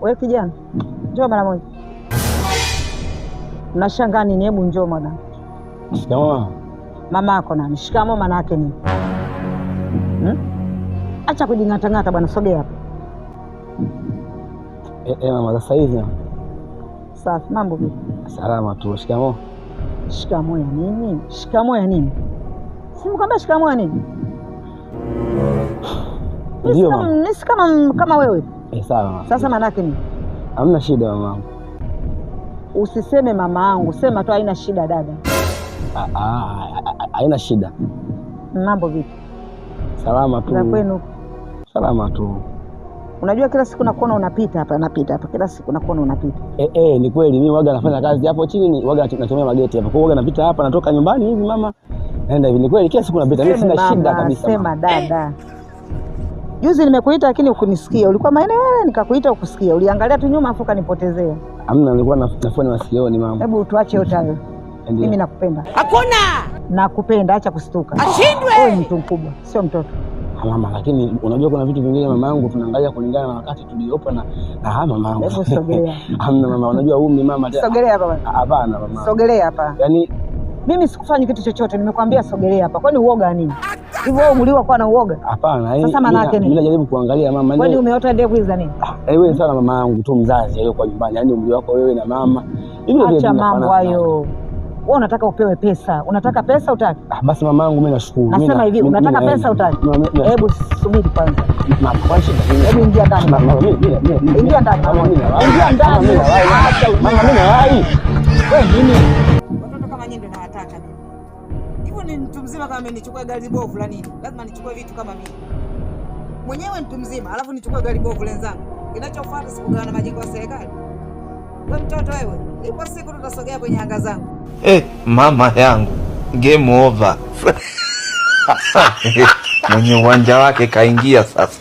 Wewe kijana, njoo mara moja. Unashangaa nini? Hebu njoo mwana. Shikamoo. Mama yako nani? Shikamoo maana yake nini? Acha kujing'atang'ata bwana, sogea hapa. Mama, sasa hivi. Safi, mambo vipi? Salama tu. Shikamoo. Shikamoo ya nini? Shikamoo ya nini? Si mkwambia shikamoo ya nini? Ndio mama. Nisi kama wewe. Sawa mama. Sasa maana yake nini? Hamna shida mama. Usiseme mama yangu, sema tu haina shida dada. Haina shida. Mambo vipi? Salama tu. Za kwenu? Salama tu. Unajua kila siku nakuona unapita hapa, kila siku nakuona unapita. Ni kweli mimi waga nafanya kazi hapo chini, waga natumia mageti hapa. Kwa hiyo waga napita hapa, natoka nyumbani hivi mama. Naenda hivi. Ni kweli kila siku napita. Mimi sina shida kabisa. Sema dada. Juzi nimekuita lakini ukunisikia. Ulikuwa maeneo yale nikakuita ukusikia. Uliangalia tu nyuma afu kanipotezea. Hamna, nilikuwa nafanya masikioni mama. Hebu tuache yote hayo. Mimi nakupenda. Hakuna! Nakupenda, acha kustuka. Ashindwe! Wewe ni mtu mkubwa, sio mtoto. Mama, lakini unajua kuna vitu vingine mama yangu tunaangalia kulingana na wakati tuliopo na mama yangu. Hebu sogelea. Hamna mama, unajua umri mama. Sogelea hapa bwana. Hapana mama. Sogelea hapa. Yaani mimi sikufanyi kitu chochote, nimekwambia sogelea hapa. Kwani uoga nini? Hivyo wewe mliwa kwa na uoga? Hapana. Sasa maana yake nini? Mimi najaribu kuangalia mama. Kwani umeota ndevu hizo za nini? Wewe sana mama yangu tu mzazi aliyekuwa nyumbani. Yaani umri wako wewe na mama. Hivi ndio acha mambo hayo. Wewe unataka upewe pesa. Unataka pesa utaki? Basi mama yangu mimi nashukuru. Nasema hivi, unataka pesa utaki? Hebu subiri kwanza. Mama, kwanza hebu ingia ndani. Mama, ingia ndani. Ingia ndani. Mama, mimi nawai. Wewe nini? Watoto kama nyinyi ndio nawataka mimi. Hivyo ni mtu mzima kama mimi nichukue gari bovu la nini? Lazima nichukue vitu kama mimi. Mwenyewe mtu mzima, alafu nichukue gari bovu lenzangu. Kinachofuata sikugawana majengo ya serikali. Wewe mtoto wewe, ipo siku tutasogea kwenye anga zangu. Mama yangu, game over. Mwenye uwanja wake kaingia sasa.